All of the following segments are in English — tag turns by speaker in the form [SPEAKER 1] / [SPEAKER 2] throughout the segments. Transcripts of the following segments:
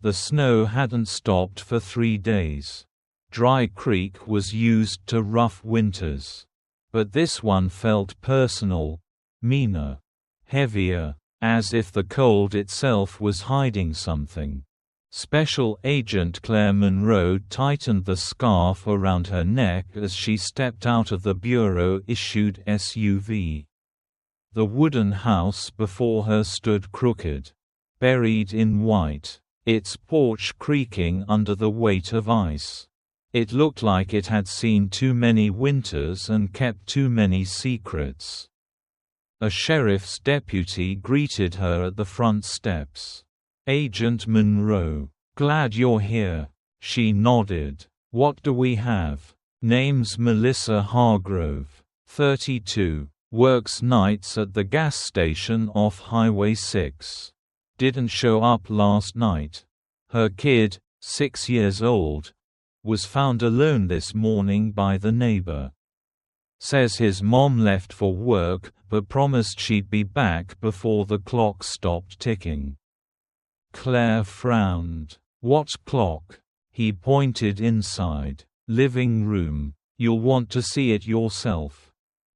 [SPEAKER 1] The snow hadn't stopped for 3 days. Dry Creek was used to rough winters. But this one felt personal, meaner, heavier, as if the cold itself was hiding something. Special Agent Claire Monroe tightened the scarf around her neck as she stepped out of the bureau-issued SUV. The wooden house before her stood crooked, buried in white, its porch creaking under the weight of ice. It looked like it had seen too many winters and kept too many secrets. A sheriff's deputy greeted her at the front steps. "Agent Monroe, glad you're here." She nodded. "What do we have?" "Name's Melissa Hargrove, 32, works nights at the gas station off Highway 6. Didn't show up last night. Her kid, 6 years old, was found alone this morning by the neighbor. Says his mom left for work but promised she'd be back before the clock stopped ticking." Claire frowned. "What clock?" He pointed inside. "Living room. You'll want to see it yourself."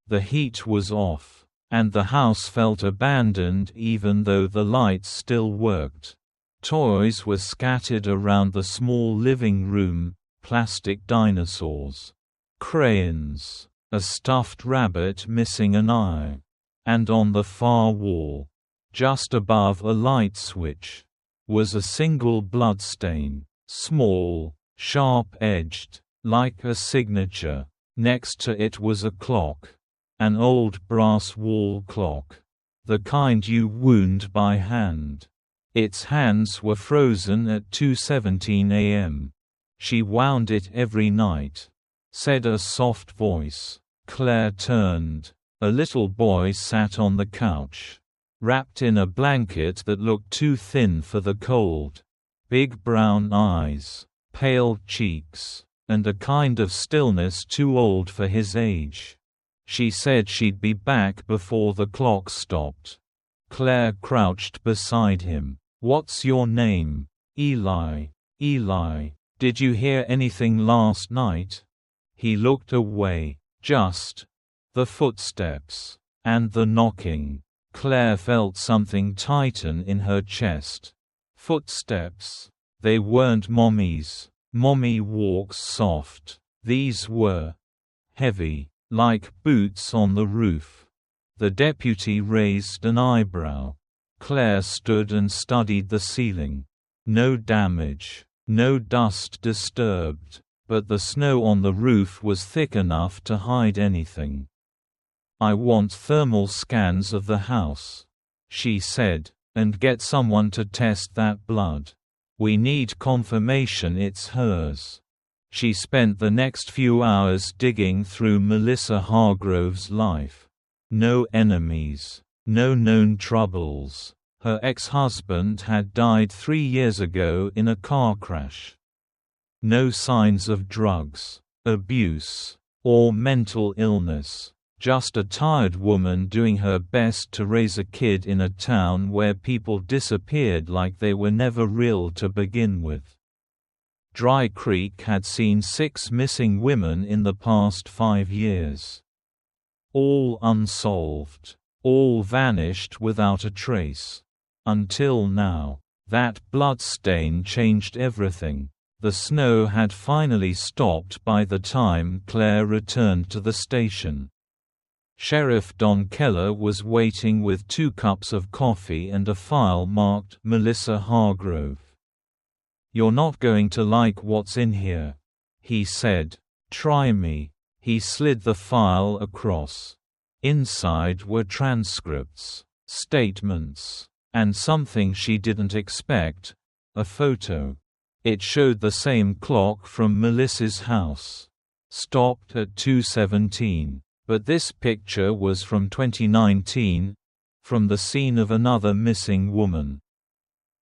[SPEAKER 1] The heat was off, and the house felt abandoned even though the lights still worked. Toys were scattered around the small living room, plastic dinosaurs, crayons, a stuffed rabbit missing an eye. And on the far wall, just above a light switch, was a single bloodstain, small, sharp-edged, like a signature. Next to it was a clock. An old brass wall clock. The kind you wound by hand. Its hands were frozen at 2:17 a.m. "She wound it every night," said a soft voice. Claire turned. A little boy sat on the couch, wrapped in a blanket that looked too thin for the cold. Big brown eyes, pale cheeks, and a kind of stillness too old for his age. She said she'd be back before the clock stopped. Claire crouched beside him. "What's your name?" "Eli." "Eli, did you hear anything last night?" He looked away. "Just the footsteps and the knocking." Claire felt something tighten in her chest. Footsteps. They weren't Mommy's. Mommy walks soft. These were heavy, like boots on the roof. The deputy raised an eyebrow. Claire stood and studied the ceiling. No damage, no dust disturbed, but the snow on the roof was thick enough to hide anything. "I want thermal scans of the house," she said, "and get someone to test that blood. We need confirmation it's hers." She spent the next few hours digging through Melissa Hargrove's life. No enemies, no known troubles. Her ex-husband had died 3 years ago in a car crash. No signs of drugs, abuse, or mental illness. Just a tired woman doing her best to raise a kid in a town where people disappeared like they were never real to begin with. Dry Creek had seen 6 missing women in the past 5 years. All unsolved. All vanished without a trace. Until now. That bloodstain changed everything. The snow had finally stopped by the time Claire returned to the station. Sheriff Don Keller was waiting with 2 cups of coffee and a file marked Melissa Hargrove. "You're not going to like what's in here," he said. "Try me." He slid the file across. Inside were transcripts, statements, and something she didn't expect, a photo. It showed the same clock from Melissa's house. Stopped at 2:17. But this picture was from 2019, from the scene of another missing woman.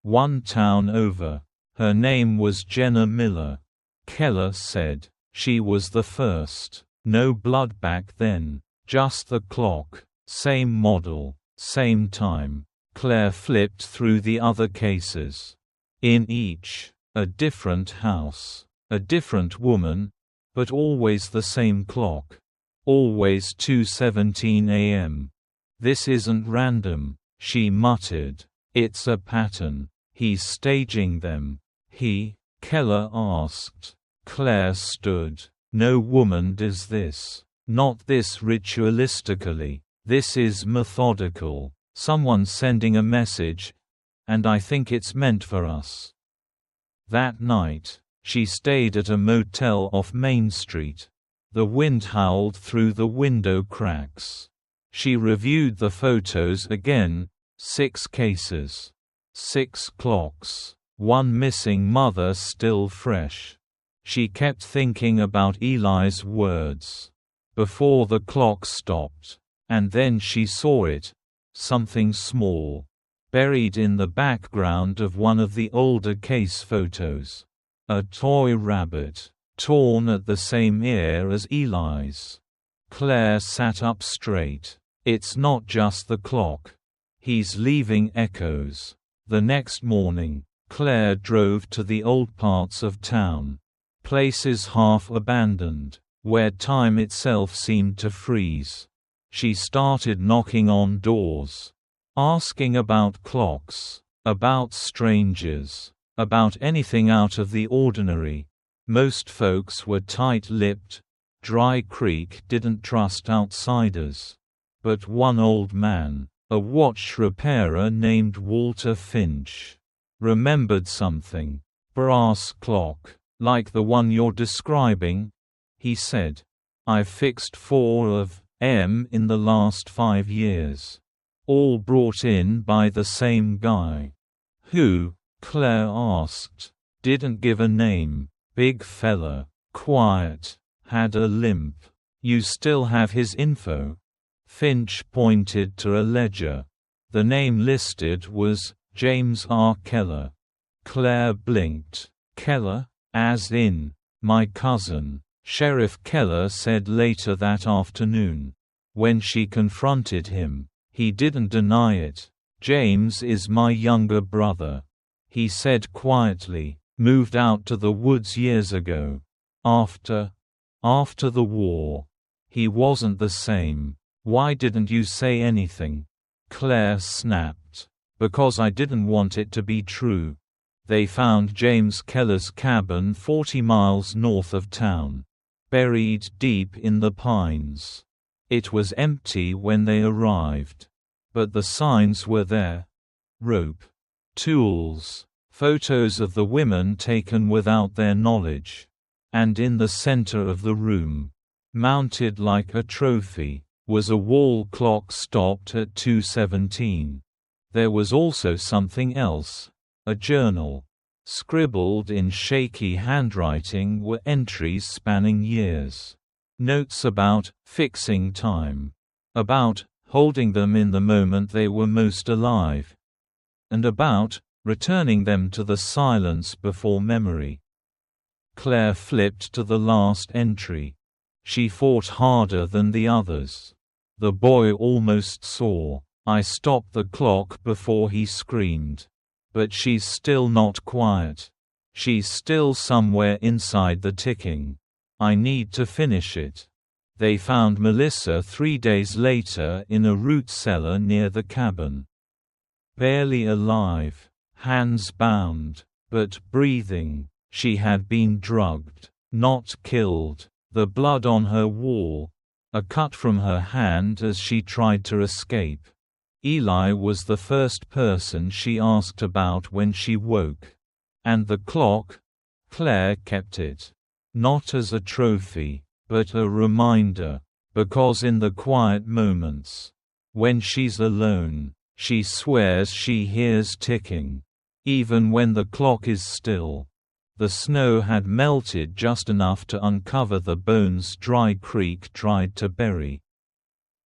[SPEAKER 1] 1 town over. Her name was Jenna Miller. Keller said. She was the first. No blood back then. Just the clock. Same model. Same time. Claire flipped through the other cases. In each, a different house, a different woman, but always the same clock. Always 2:17 a.m. "This isn't random," she muttered. "It's a pattern. He's staging them." Keller asked. Claire stood. "No woman does this. Not this ritualistically. This is methodical. Someone's sending a message, and I think it's meant for us." That night, she stayed at a motel off Main Street. The wind howled through the window cracks. She reviewed the photos again, 6 cases. 6 clocks. One missing mother still fresh. She kept thinking about Eli's words. Before the clock stopped. And then she saw it. Something small. Buried in the background of one of the older case photos. A toy rabbit. Torn at the same ear as Eli's. Claire sat up straight. It's not just the clock. He's leaving echoes. The next morning, Claire drove to the old parts of town. Places half abandoned, where time itself seemed to freeze. She started knocking on doors. Asking about clocks. About strangers. About anything out of the ordinary. Most folks were tight-lipped. Dry Creek didn't trust outsiders. But one old man, a watch repairer named Walter Finch, remembered something. "Brass clock, like the one you're describing," he said. "I've fixed 4 of them in the last 5 years. All brought in by the same guy." "Who?" Claire asked. "Didn't give a name. Big fella. Quiet. Had a limp. You still have his info?" Finch pointed to a ledger. The name listed was James R. Keller. Claire blinked. "Keller? As in, my cousin," Sheriff Keller said later that afternoon. When she confronted him, he didn't deny it. "James is my younger brother," he said quietly. "Moved out to the woods years ago. After the war. He wasn't the same. Why didn't you say anything?" Claire snapped. "Because I didn't want it to be true." They found James Keller's cabin 40 miles north of town. Buried deep in the pines. It was empty when they arrived. But the signs were there. Rope. Tools. Photos of the women taken without their knowledge. And in the center of the room, mounted like a trophy, was a wall clock stopped at 2:17. There was also something else. A journal. Scribbled in shaky handwriting were entries spanning years. Notes about fixing time. About holding them in the moment they were most alive. And about returning them to the silence before memory. Claire flipped to the last entry. She fought harder than the others. The boy almost saw. "I stopped the clock before he screamed. But she's still not quiet. She's still somewhere inside the ticking. I need to finish it." They found Melissa 3 days later in a root cellar near the cabin. Barely alive. Hands bound. But breathing. She had been drugged. Not killed. The blood on her wall. A cut from her hand as she tried to escape. Eli was the first person she asked about when she woke. And the clock? Claire kept it. Not as a trophy, but a reminder. Because in the quiet moments, when she's alone, she swears she hears ticking. Even when the clock is still. The snow had melted just enough to uncover the bones Dry Creek tried to bury.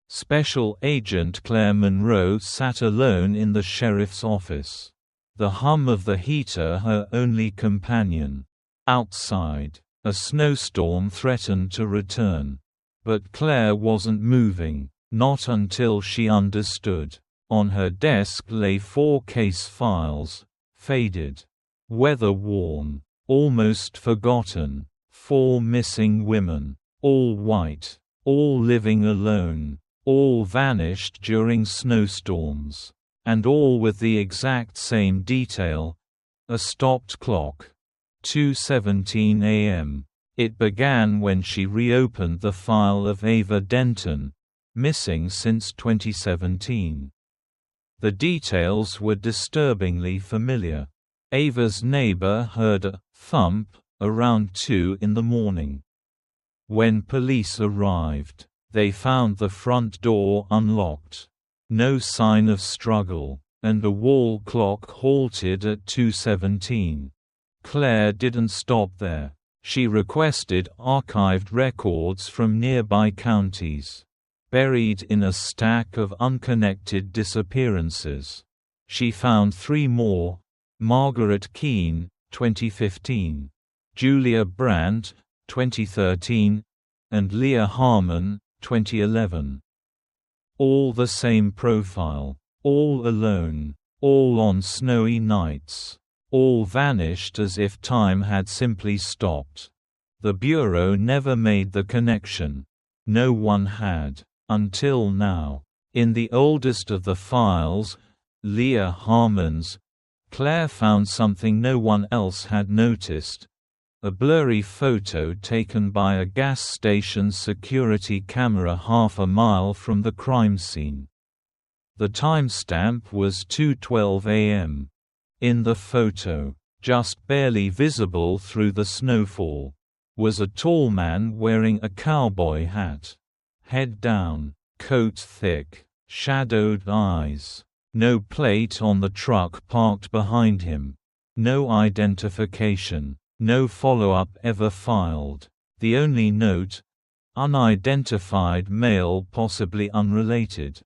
[SPEAKER 1] Special Agent Claire Monroe sat alone in the sheriff's office. The hum of the heater her only companion. Outside, a snowstorm threatened to return. But Claire wasn't moving, not until she understood. On her desk lay 4 case files, faded. weather-worn, almost forgotten, 4 missing women, all white, all living alone, all vanished during snowstorms, and all with the exact same detail: a stopped clock. 2:17 a.m. It began when she reopened the file of Ava Denton, missing since 2017. The details were disturbingly familiar. Ava's neighbor heard a thump around 2 in the morning. When police arrived, they found the front door unlocked. No sign of struggle, and a wall clock halted at 2:17. Claire didn't stop there. She requested archived records from nearby counties. Buried in a stack of unconnected disappearances, she found 3 more: Margaret Keane, 2015, Julia Brandt, 2013, and Leah Harmon, 2011. All the same profile, all alone, all on snowy nights, all vanished as if time had simply stopped. The Bureau never made the connection. No one had, until now. In the oldest of the files, Leah Harmon's, Claire found something no one else had noticed: a blurry photo taken by a gas station security camera half a mile from the crime scene. The timestamp was 2:12 a.m. In the photo, just barely visible through the snowfall, was a tall man wearing a cowboy hat. Head down, coat thick, shadowed eyes. No plate on the truck parked behind him. No identification. No follow-up ever filed. The only note: unidentified male, possibly unrelated.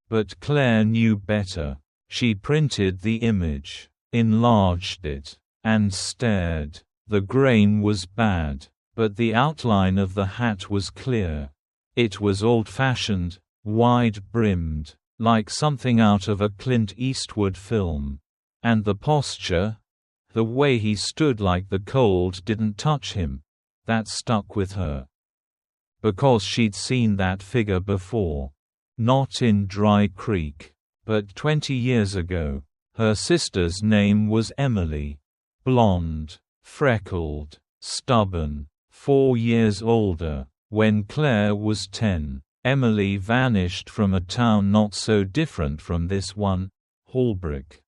[SPEAKER 1] But Claire knew better. She printed the image, enlarged it, and stared. The grain was bad, but the outline of the hat was clear. It was old-fashioned, wide-brimmed, like something out of a Clint Eastwood film. And the posture, the way he stood like the cold didn't touch him, that stuck with her. Because she'd seen that figure before. Not in Dry Creek, but 20 years ago. Her sister's name was Emily. Blonde, freckled, stubborn, 4 years older. When Claire was 10, Emily vanished from a town not so different from this one, Holbrook,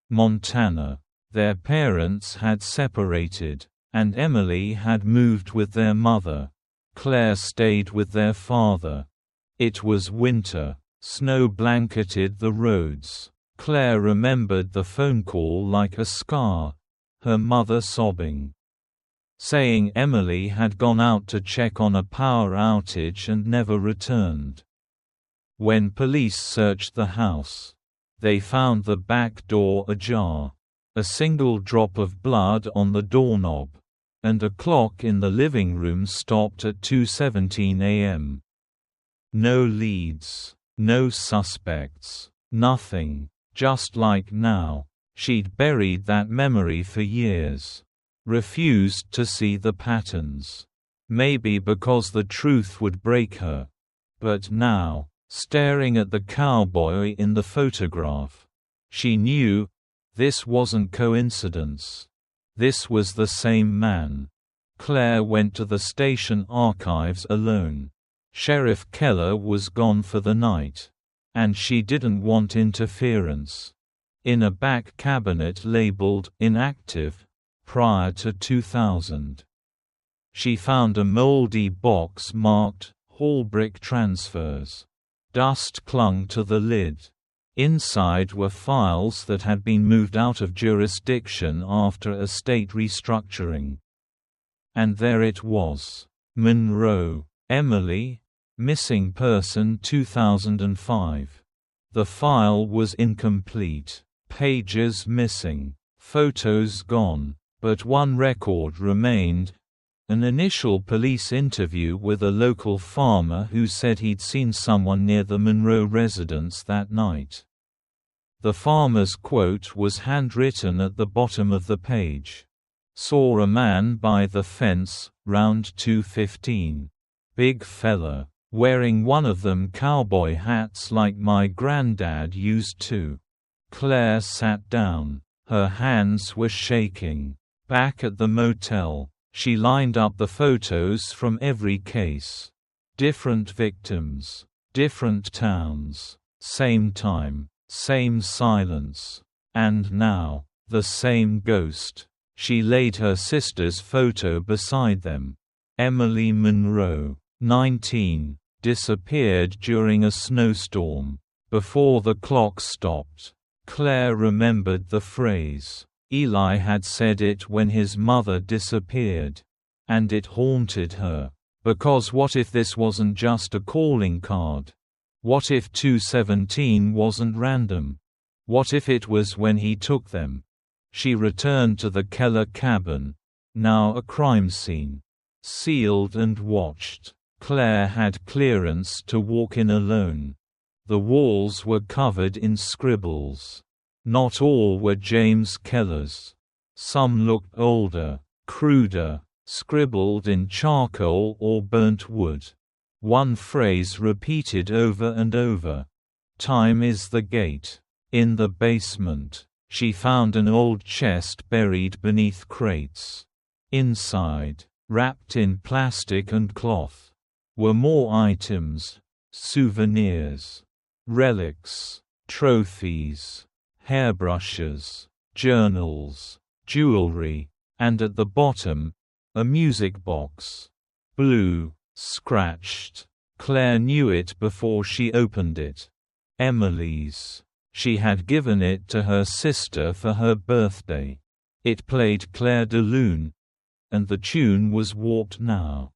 [SPEAKER 1] Montana. Their parents had separated, and Emily had moved with their mother. Claire stayed with their father. It was winter. Snow blanketed the roads. Claire remembered the phone call like a scar. Her mother sobbing, saying Emily had gone out to check on a power outage and never returned. When police searched the house, they found the back door ajar, a single drop of blood on the doorknob, and a clock in the living room stopped at 2:17 a.m. No leads, no suspects, nothing. Just like now. She'd buried that memory for years. Refused to see the patterns. Maybe because the truth would break her. But now, staring at the cowboy in the photograph, she knew this wasn't coincidence. This was the same man. Claire went to the station archives alone. Sheriff Keller was gone for the night. And she didn't want interference. In a back cabinet labeled "inactive" prior to 2000, she found a moldy box marked "Holbrook Transfers." Dust clung to the lid. Inside were files that had been moved out of jurisdiction after estate restructuring. And there it was. Monroe, Emily, missing person 2005. The file was incomplete. Pages missing. Photos gone. But one record remained: an initial police interview with a local farmer who said he'd seen someone near the Monroe residence that night. The farmer's quote was handwritten at the bottom of the page. Saw a man by the fence, round 2:15. Big fella, wearing one of them cowboy hats like my granddad used to. Claire sat down. Her hands were shaking. Back at the motel, she lined up the photos from every case. Different victims, different towns, same time, same silence. And now, the same ghost. She laid her sister's photo beside them. Emily Monroe, 19, disappeared during a snowstorm. Before the clock stopped, Claire remembered the phrase. Eli had said it when his mother disappeared. And it haunted her. Because what if this wasn't just a calling card? What if 217 wasn't random? What if it was when he took them? She returned to the Keller cabin, now a crime scene. Sealed and watched. Claire had clearance to walk in alone. The walls were covered in scribbles. Not all were James Keller's. Some looked older, cruder, scribbled in charcoal or burnt wood. One phrase repeated over and over. Time is the gate. In the basement, she found an old chest buried beneath crates. Inside, wrapped in plastic and cloth, were more items, souvenirs, relics, trophies, hairbrushes, journals, jewelry, and at the bottom, a music box. Blue, scratched. Claire knew it before she opened it. Emily's. She had given it to her sister for her birthday. It played Claire de Lune, and the tune was warped now.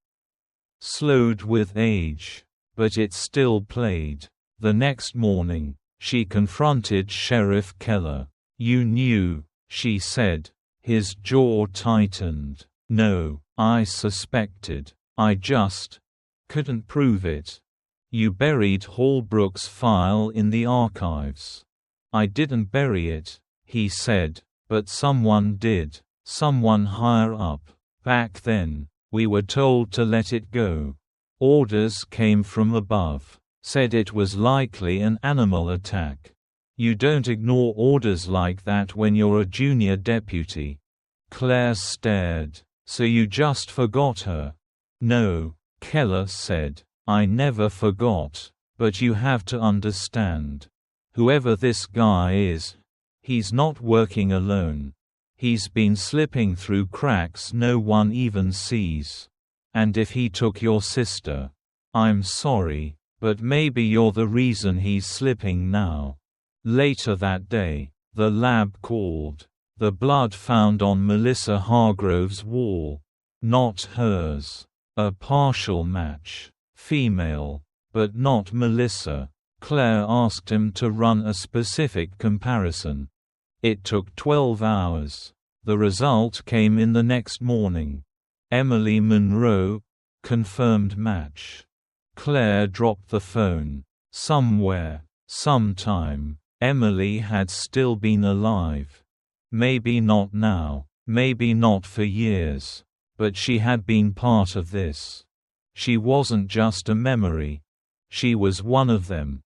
[SPEAKER 1] Slowed with age. But it still played. The next morning, she confronted Sheriff Keller. "You knew," she said. His jaw tightened. "No, I suspected. I just couldn't prove it. You buried Holbrook's file in the archives." "I didn't bury it," he said, "but someone did. Someone higher up. Back then, we were told to let it go. Orders came from above. Said it was likely an animal attack. You don't ignore orders like that when you're a junior deputy." Claire stared. "So you just forgot her?" "No," Keller said. "I never forgot. But you have to understand. Whoever this guy is, he's not working alone. He's been slipping through cracks no one even sees. And if he took your sister, I'm sorry, but maybe you're the reason he's slipping now." Later that day, the lab called. The blood found on Melissa Hargrove's wall. Not hers. A partial match. Female. But not Melissa. Claire asked him to run a specific comparison. It took 12 hours. The result came in the next morning. Emily Monroe. Confirmed match. Claire dropped the phone. Somewhere, sometime, Emily had still been alive. Maybe not now, maybe not for years. But she had been part of this. She wasn't just a memory. She was one of them.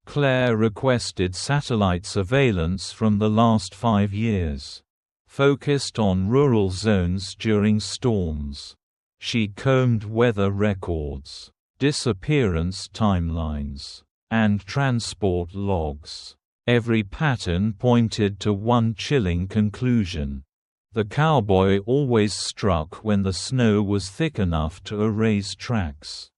[SPEAKER 1] Claire requested satellite surveillance from the last 5 years. Focused on rural zones during storms. She combed weather records, disappearance timelines, and transport logs. Every pattern pointed to one chilling conclusion. The cowboy always struck when the snow was thick enough to erase tracks.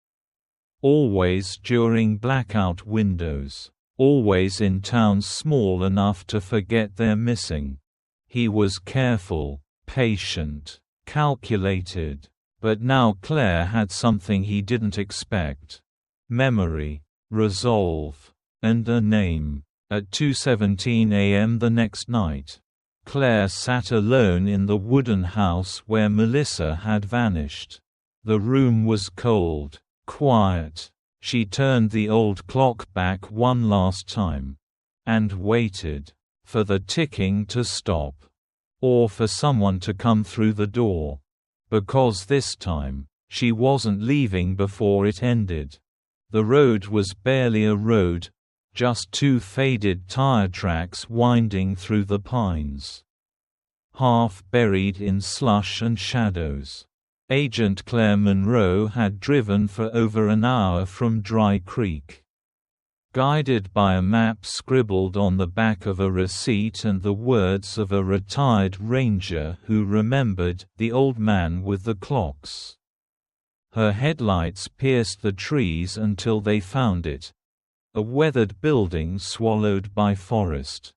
[SPEAKER 1] Always during blackout windows. Always in towns small enough to forget they're missing. He was careful, patient, calculated. But now Claire had something he didn't expect. Memory, resolve, and a name. At 2:17 a.m. the next night, Claire sat alone in the wooden house where Melissa had vanished. The room was cold, quiet. She turned the old clock back one last time. and waited for the ticking to stop, or for someone to come through the door. Because this time, she wasn't leaving before it ended. The road was barely a road, just two faded tire tracks winding through the pines, half buried in slush and shadows. Agent Claire Monroe had driven for over an hour from Dry Creek. Guided by a map scribbled on the back of a receipt and the words of a retired ranger who remembered the old man with the clocks. Her headlights pierced the trees until they found it, a weathered building swallowed by forest,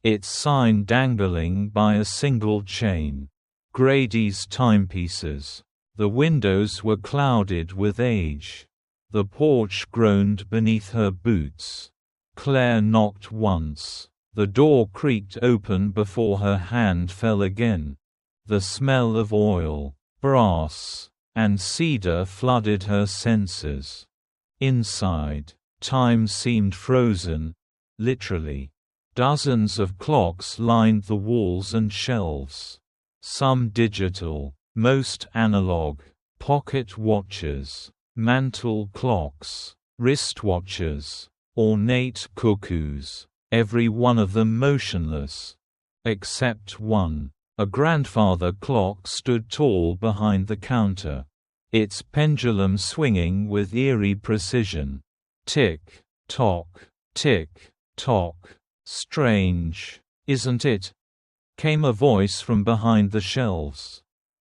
[SPEAKER 1] its sign dangling by a single chain. Grady's timepieces. The windows were clouded with age. The porch groaned beneath her boots. Claire knocked once. The door creaked open before her hand fell again. The smell of oil, brass, and cedar flooded her senses. Inside, time seemed frozen, literally. Dozens of clocks lined the walls and shelves. Some digital, most analog, pocket watches, mantle clocks, wristwatches, ornate cuckoos, every one of them motionless. Except one. A grandfather clock stood tall behind the counter, its pendulum swinging with eerie precision. Tick, tock, tick, tock. Strange, isn't it? Came a voice from behind the shelves.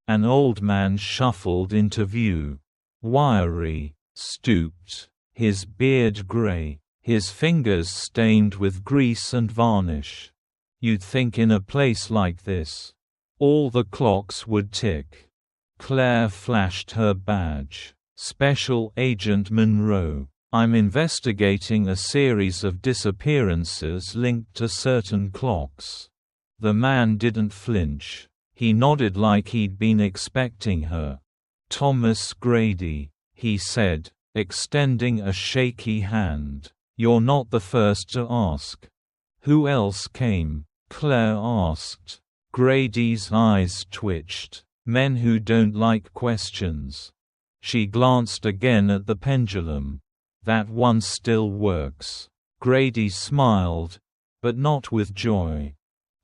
[SPEAKER 1] An old man shuffled into view. Wiry, stooped, his beard gray, his fingers stained with grease and varnish. You'd think in a place like this, all the clocks would tick. Claire flashed her badge. Special Agent Monroe. I'm investigating a series of disappearances linked to certain clocks. The man didn't flinch. He nodded like he'd been expecting her. Thomas Grady, he said, extending a shaky hand. You're not the first to ask. Who else came? Claire asked. Grady's eyes twitched. Men who don't like questions. She glanced again at the pendulum. That one still works. Grady smiled, but not with joy.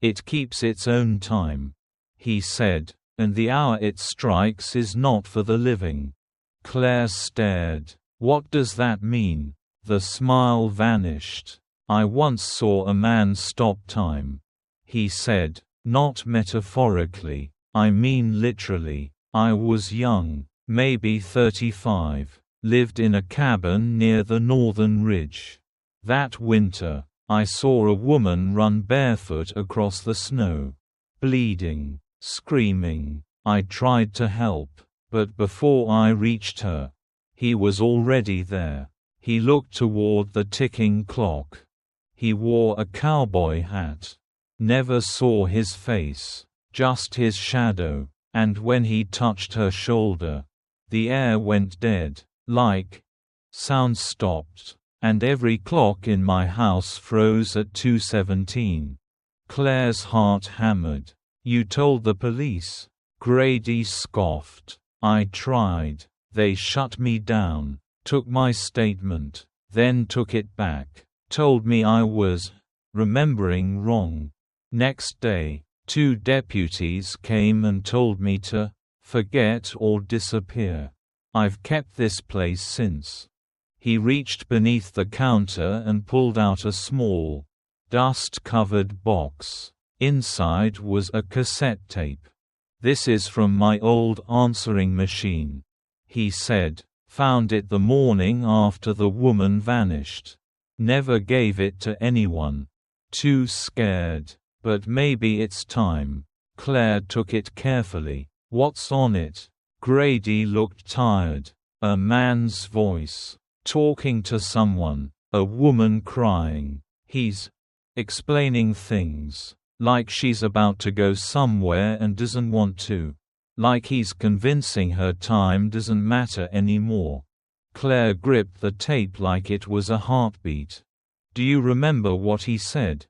[SPEAKER 1] It keeps its own time, he said, and the hour it strikes is not for the living. Claire stared. What does that mean? The smile vanished. I once saw a man stop time, he said, not metaphorically, I mean literally. I was young, maybe 35. Lived in a cabin near the northern ridge. That winter, I saw a woman run barefoot across the snow. Bleeding, screaming. I tried to help, but before I reached her, he was already there. He looked toward the ticking clock. He wore a cowboy hat. Never saw his face, just his shadow, and when he touched her shoulder, the air went dead. Sound stopped, and every clock in my house froze at 2:17. Claire's heart hammered. You told the police? Grady scoffed. I tried. They shut me down, took my statement, then took it back, told me I was remembering wrong. Next day, 2 deputies came and told me to forget or disappear. I've kept this place since. He reached beneath the counter and pulled out a small, dust-covered box. Inside was a cassette tape. This is from my old answering machine, he said. Found it the morning after the woman vanished. Never gave it to anyone. Too scared. But maybe it's time. Claire took it carefully. What's on it? Grady looked tired. A man's voice. Talking to someone. A woman crying. He's explaining things. Like she's about to go somewhere and doesn't want to. Like he's convincing her time doesn't matter anymore. Claire gripped the tape like it was a heartbeat. Do you remember what he said?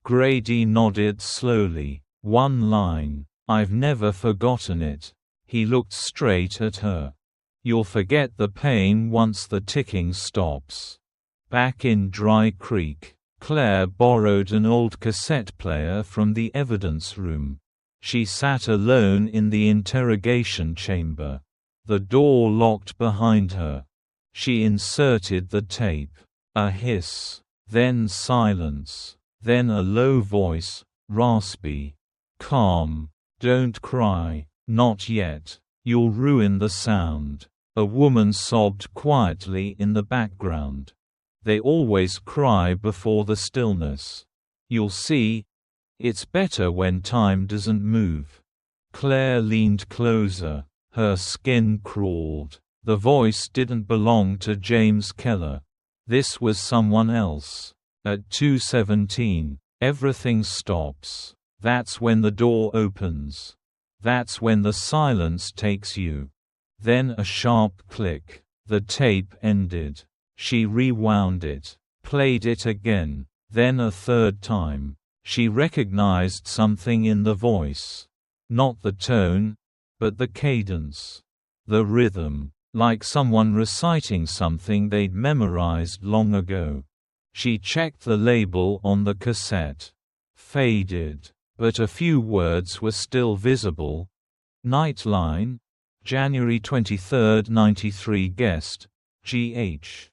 [SPEAKER 1] Grady nodded slowly. One line. I've never forgotten it. He looked straight at her. You'll forget the pain once the ticking stops. Back in Dry Creek, Claire borrowed an old cassette player from the evidence room. She sat alone in the interrogation chamber. The door locked behind her. She inserted the tape. A hiss. Then silence. Then a low voice, raspy. Calm. Don't cry. Not yet. You'll ruin the sound. A woman sobbed quietly in the background. They always cry before the stillness. You'll see. It's better when time doesn't move. Claire leaned closer. Her skin crawled. The voice didn't belong to James Keller. This was someone else. At 2:17, everything stops. That's when the door opens. That's when the silence takes you. Then a sharp click. The tape ended. She rewound it, played it again, then a third time. She recognized something in the voice. Not the tone, but the cadence. The rhythm. Like someone reciting something they'd memorized long ago. She checked the label on the cassette. Faded. But a few words were still visible. Nightline. January 23, 93 guest, G.H.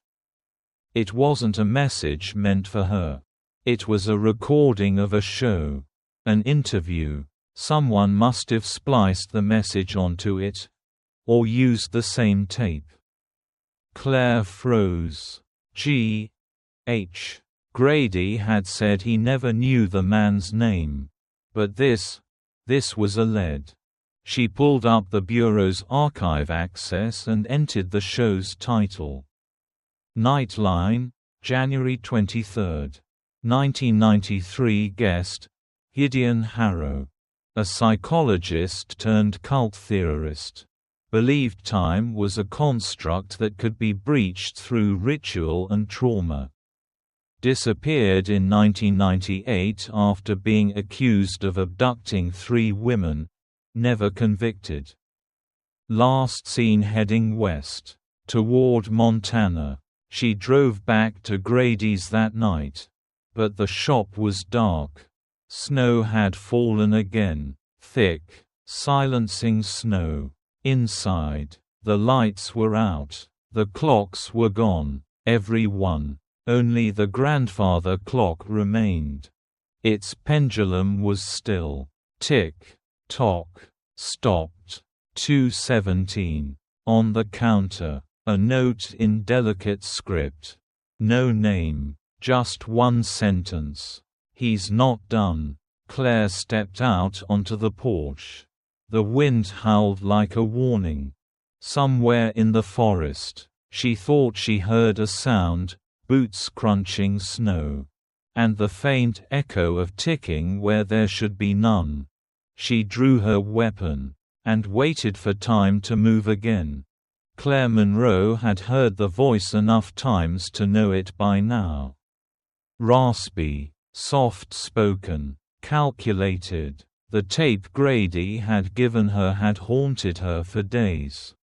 [SPEAKER 1] It wasn't a message meant for her. It was a recording of a show. An interview. Someone must have spliced the message onto it. Or used the same tape. Claire froze. G.H. Grady had said he never knew the man's name. But this was a lead. She pulled up the Bureau's archive access and entered the show's title. Nightline, January 23, 1993 guest, Gideon Harrow. A psychologist turned cult theorist. Believed time was a construct that could be breached through ritual and trauma. Disappeared in 1998 after being accused of abducting 3 women, never convicted. Last seen heading west, toward Montana. She drove back to Grady's that night. But the shop was dark. Snow had fallen again, thick, silencing snow. Inside, the lights were out, the clocks were gone, every one. Only the grandfather clock remained. Its pendulum was still. Tick, tock, stopped. 2:17. On the counter, a note in delicate script. No name, just one sentence. He's not done. Claire stepped out onto the porch. The wind howled like a warning. Somewhere in the forest, she thought she heard a sound, boots crunching snow. And the faint echo of ticking where there should be none. She drew her weapon, and waited for time to move again. Claire Monroe had heard the voice enough times to know it by now. Raspy, soft-spoken, calculated. The tape Grady had given her had haunted her for days.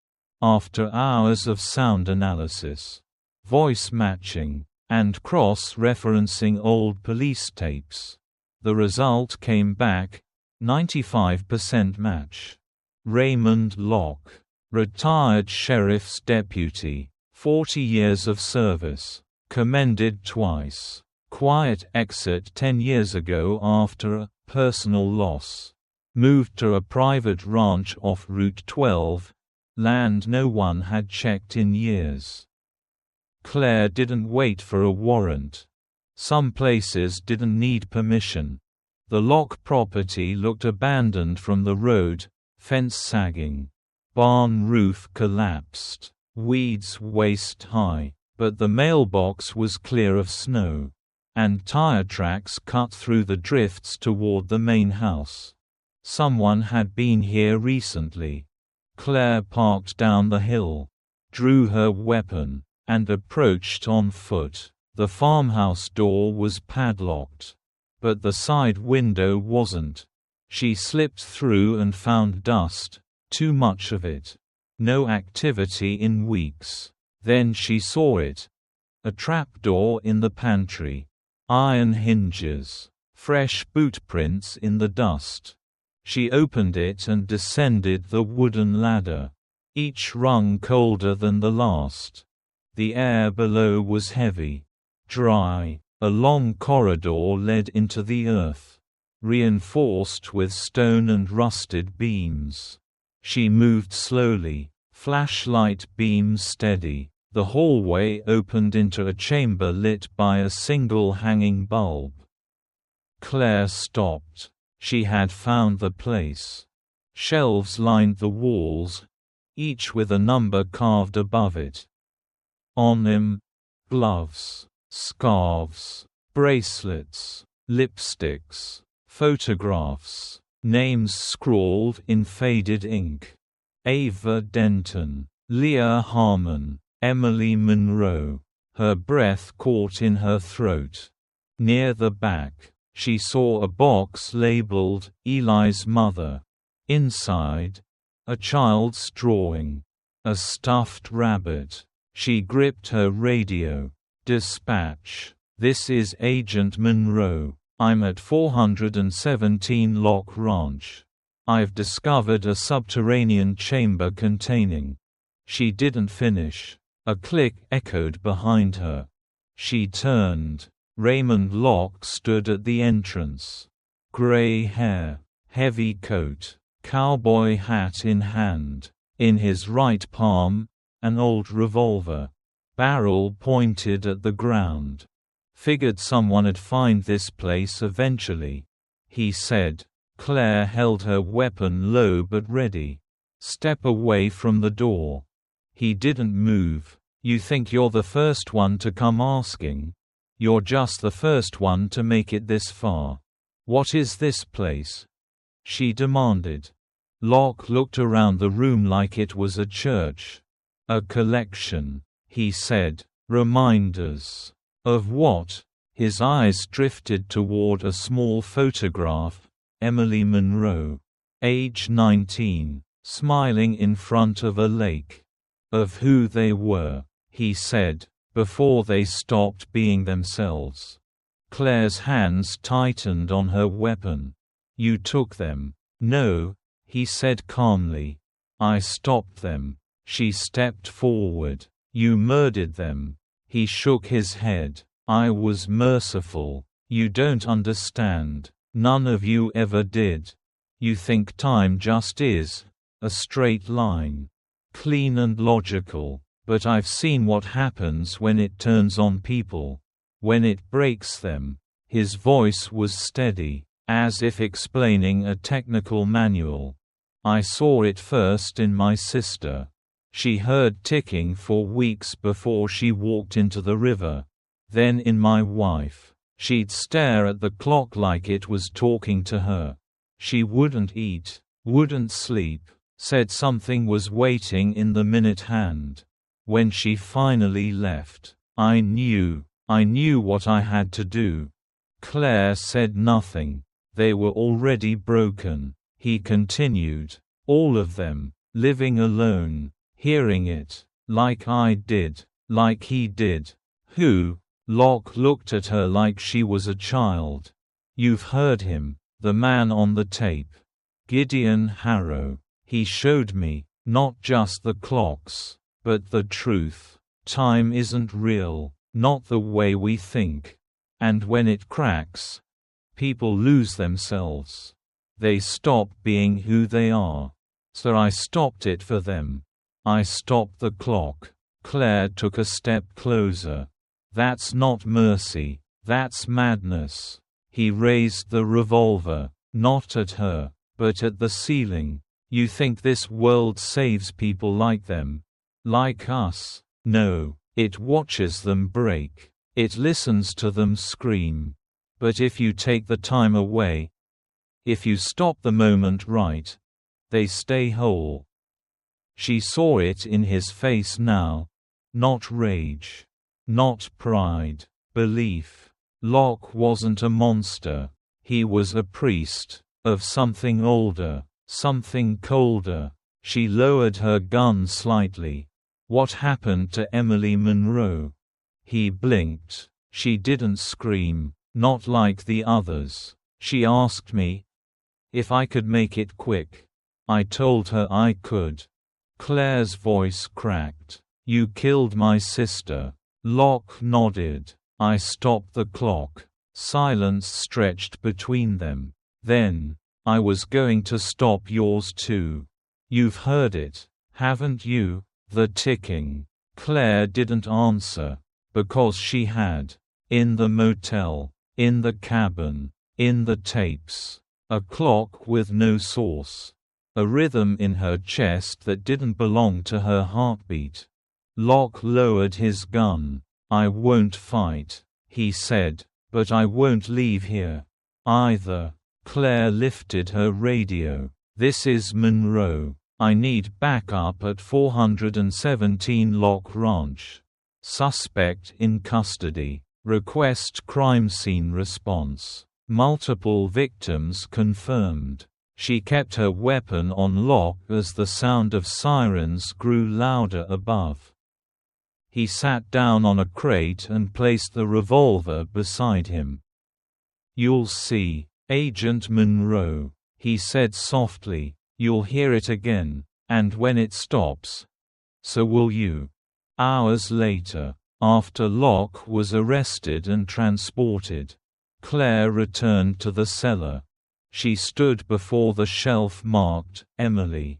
[SPEAKER 1] After hours of sound analysis, voice matching, and cross-referencing old police tapes, the result came back, 95% match. Raymond Locke, retired sheriff's deputy, 40 years of service, commended twice. Quiet exit 10 years ago after a personal loss. Moved to a private ranch off Route 12, land no one had checked in years. Claire didn't wait for a warrant. Some places didn't need permission. The Locke property looked abandoned from the road, fence sagging. Barn roof collapsed. Weeds waist high. But the mailbox was clear of snow. And tire tracks cut through the drifts toward the main house. Someone had been here recently. Claire parked down the hill, drew her weapon, and approached on foot. The farmhouse door was padlocked. But the side window wasn't. She slipped through and found dust, too much of it. No activity in weeks. Then she saw it. A trapdoor in the pantry. Iron hinges. Fresh boot prints in the dust. She opened it and descended the wooden ladder. Each rung colder than the last. The air below was heavy. Dry. A long corridor led into the earth, reinforced with stone and rusted beams. She moved slowly, flashlight beams steady. The hallway opened into a chamber lit by a single hanging bulb. Claire stopped. She had found the place. Shelves lined the walls, each with a number carved above it. On them, gloves, scarves, bracelets, lipsticks, photographs, names scrawled in faded ink. Ava Denton, Leah Harmon, Emily Monroe. Her breath caught in her throat. Near the back, she saw a box labeled, Eli's mother. Inside, a child's drawing. A stuffed rabbit. She gripped her radio. Dispatch. This is Agent Monroe. I'm at 417 Lock Ranch. I've discovered a subterranean chamber containing. She didn't finish. A click echoed behind her. She turned. Raymond Locke stood at the entrance. Gray hair, heavy coat, cowboy hat in hand. In his right palm, an old revolver. Barrel pointed at the ground. Figured someone'd find this place eventually, he said. Claire held her weapon low but ready. Step away from the door. He didn't move. You think you're the first one to come asking? You're just the first one to make it this far. What is this place? She demanded. Locke looked around the room like it was a church. A collection, he said. Reminders. Of what? His eyes drifted toward a small photograph. Emily Monroe. Age 19. Smiling in front of a lake. Of who they were, he said, before they stopped being themselves. Claire's hands tightened on her weapon. You took them. No, he said calmly. I stopped them. She stepped forward. You murdered them. He shook his head. I was merciful. You don't understand. None of you ever did. You think time just is a straight line. Clean and logical. But I've seen what happens when it turns on people. When it breaks them. His voice was steady, as if explaining a technical manual. I saw it first in my sister. She heard ticking for weeks before she walked into the river. Then in my wife. She'd stare at the clock like it was talking to her. She wouldn't eat, wouldn't sleep, said something was waiting in the minute hand. When she finally left, I knew what I had to do. Claire said nothing. They were already broken, he continued. All of them, living alone. Hearing it, like I did, like he did. Who? Locke looked at her like she was a child. You've heard him, the man on the tape. Gideon Harrow. He showed me, not just the clocks, but the truth. Time isn't real, not the way we think. And when it cracks, people lose themselves. They stop being who they are. So I stopped it for them. I stopped the clock. Claire took a step closer. That's not mercy, that's madness. He raised the revolver, not at her, but at the ceiling. You think this world saves people like them? Like us? No, it watches them break. It listens to them scream. But if you take the time away, if you stop the moment right, they stay whole. She saw it in his face now. Not rage. Not pride. belief. Locke wasn't a monster. He was a priest, of something older, something colder. She lowered her gun slightly. What happened to Emily Monroe? He blinked. She didn't scream, not like the others. She asked me if I could make it quick. I told her I could. Claire's voice cracked. You killed my sister. Locke nodded. I stopped the clock. Silence stretched between them. Then, I was going to stop yours too. You've heard it, haven't you? The ticking. Claire didn't answer. Because she had. In the motel. In the cabin. In the tapes. A clock with no source. A rhythm in her chest that didn't belong to her heartbeat. Locke lowered his gun. I won't fight, he said, but I won't leave here. Either. Claire lifted her radio. This is Monroe. I need backup at 417 Locke Ranch. Suspect in custody. Request crime scene response. Multiple victims confirmed. She kept her weapon on lock as the sound of sirens grew louder above. He sat down on a crate and placed the revolver beside him. You'll see, Agent Monroe, he said softly. You'll hear it again, and when it stops. So will you. Hours later, after Locke was arrested and transported, Claire returned to the cellar. She stood before the shelf marked, Emily.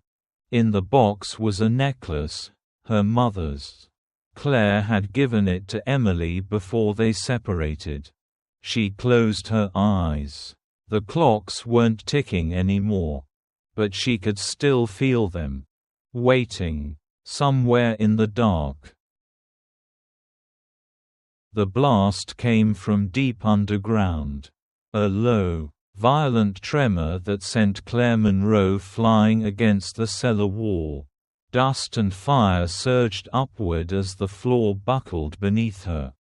[SPEAKER 1] In the box was a necklace, her mother's. Claire had given it to Emily before they separated. She closed her eyes. The clocks weren't ticking anymore. But she could still feel them. Waiting. Somewhere in the dark. The blast came from deep underground. A low, violent tremor that sent Claire Monroe flying against the cellar wall. Dust and fire surged upward as the floor buckled beneath her.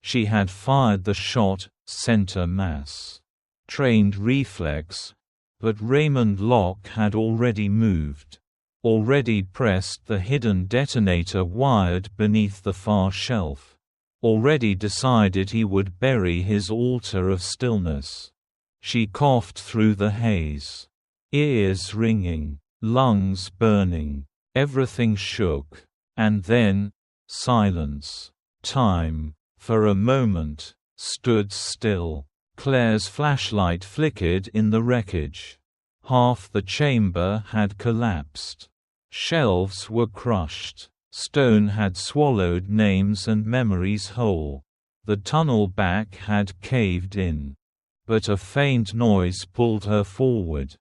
[SPEAKER 1] She had fired the shot, center mass. Trained reflex. But Raymond Locke had already moved. Already pressed the hidden detonator wired beneath the far shelf. Already decided he would bury his altar of stillness. She coughed through the haze. Ears ringing, lungs burning. Everything shook. And then, silence. Time, for a moment, stood still. Claire's flashlight flickered in the wreckage. Half the chamber had collapsed. Shelves were crushed. Stone had swallowed names and memories whole. The tunnel back had caved in. But a faint noise pulled her forward.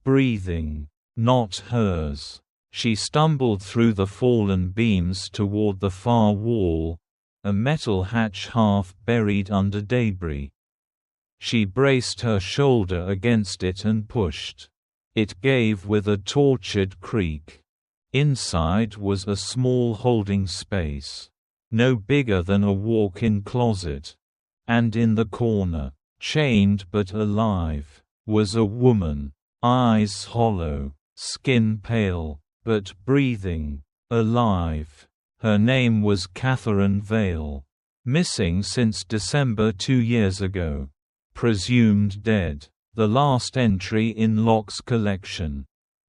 [SPEAKER 1] Breathing. Not hers. She stumbled through the fallen beams toward the far wall, a metal hatch half buried under debris. She braced her shoulder against it and pushed. It gave with a tortured creak. Inside was a small holding space. No bigger than a walk-in closet. And in the corner, chained but alive, was a woman. Eyes hollow, skin pale, but breathing, alive. Her name was Catherine Vale. Missing since December 2 years ago. Presumed dead. The last entry in Locke's collection.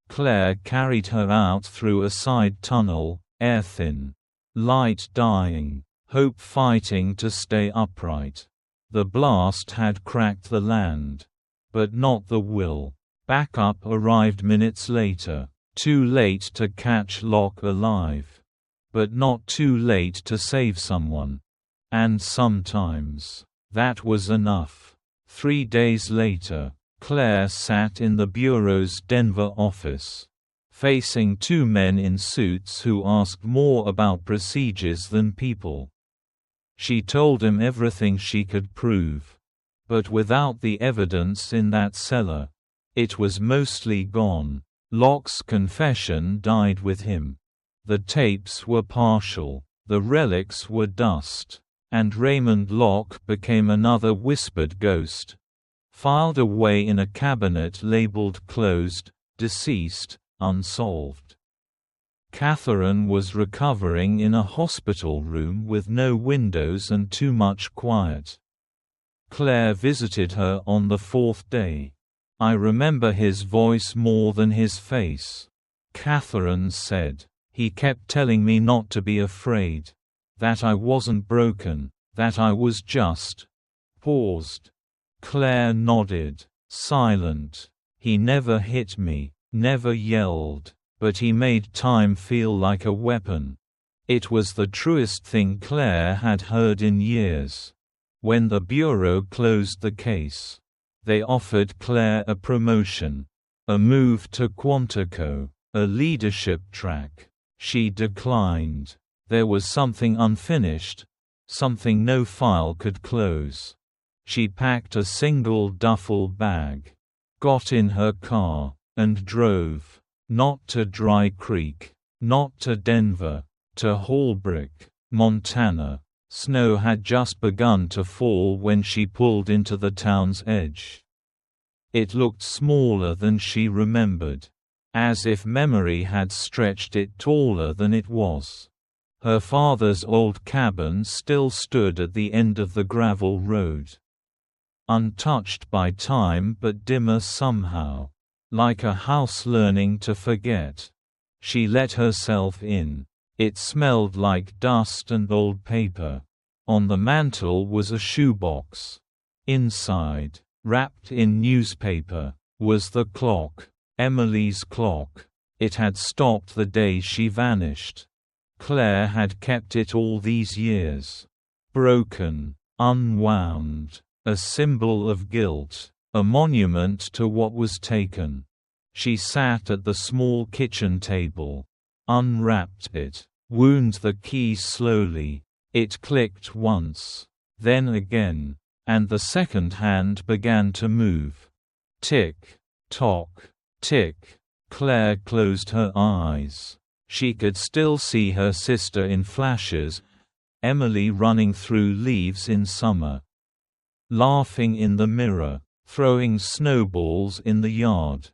[SPEAKER 1] Claire carried her out through a side tunnel, air thin. Light dying. Hope fighting to stay upright. The blast had cracked the land. But not the will. Backup arrived minutes later. Too late to catch Locke alive. But not too late to save someone. And sometimes, that was enough. 3 days later, Claire sat in the Bureau's Denver office, facing 2 men in suits who asked more about procedures than people. She told him everything she could prove. But without the evidence in that cellar, it was mostly gone. Locke's confession died with him. The tapes were partial. The relics were dust. And Raymond Locke became another whispered ghost, filed away in a cabinet labeled closed, deceased, unsolved. Catherine was recovering in a hospital room with no windows and too much quiet. Claire visited her on the 4th day. "I remember his voice more than his face," Catherine said. "He kept telling me not to be afraid. That I wasn't broken, that I was just." Paused. Claire nodded, silent. "He never hit me, never yelled, but he made time feel like a weapon." It was the truest thing Claire had heard in years. When the bureau closed the case, they offered Claire a promotion, a move to Quantico, a leadership track. She declined. There was something unfinished, something no file could close. She packed a single duffel bag, got in her car, and drove. Not to Dry Creek, not to Denver, to Holbrook, Montana. Snow had just begun to fall when she pulled into the town's edge. It looked smaller than she remembered, as if memory had stretched it taller than it was. Her father's old cabin still stood at the end of the gravel road, untouched by time but dimmer somehow, like a house learning to forget. She let herself in. It smelled like dust and old paper. On the mantel was a shoebox. Inside, wrapped in newspaper, was the clock, Emily's clock. It had stopped the day she vanished. Claire had kept it all these years. Broken, unwound, a symbol of guilt, a monument to what was taken. She sat at the small kitchen table, unwrapped it, wound the key slowly. It clicked once, then again, and the second hand began to move. Tick, tock, tick. Claire closed her eyes. She could still see her sister in flashes, Emily running through leaves in summer, laughing in the mirror, throwing snowballs in the yard.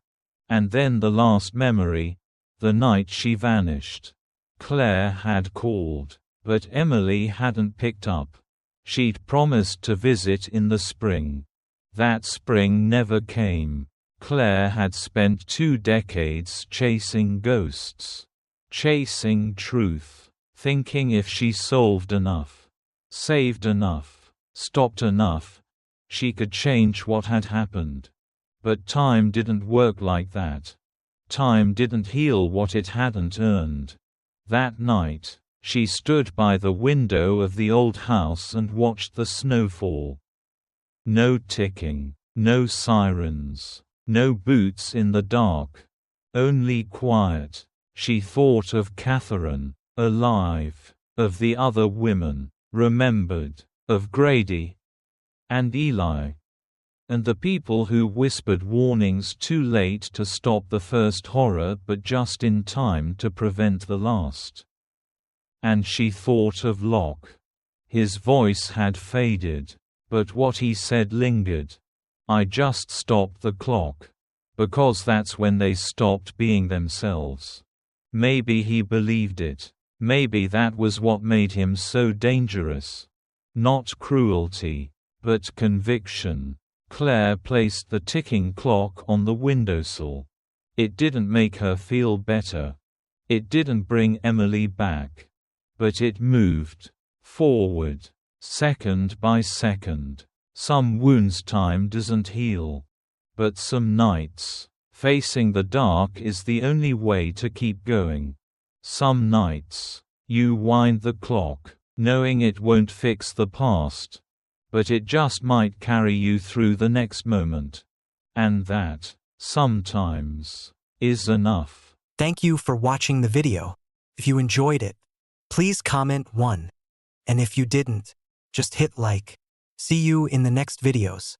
[SPEAKER 1] And then the last memory, the night she vanished. Claire had called, but Emily hadn't picked up. She'd promised to visit in the spring. That spring never came. Claire had spent 2 decades chasing ghosts, chasing truth, thinking if she solved enough, saved enough, stopped enough, she could change what had happened. But time didn't work like that. Time didn't heal what it hadn't earned. That night, she stood by the window of the old house and watched the snowfall. No ticking, no sirens, no boots in the dark. Only quiet. She thought of Catherine, alive, of the other women, remembered, of Grady and Eli, and the people who whispered warnings too late to stop the first horror but just in time to prevent the last. And she thought of Locke. His voice had faded, but what he said lingered. "I just stopped the clock. Because that's when they stopped being themselves." Maybe he believed it. Maybe that was what made him so dangerous. Not cruelty, but conviction. Claire placed the ticking clock on the windowsill. It didn't make her feel better. It didn't bring Emily back. But it moved forward, second by second. Some wounds time doesn't heal. But some nights, facing the dark is the only way to keep going. Some nights, you wind the clock, knowing it won't fix the past, but it just might carry you through the next moment. And that, sometimes, is enough.
[SPEAKER 2] Thank you for watching the video. If you enjoyed it, please comment 1. And if you didn't, just hit like. See you in the next videos.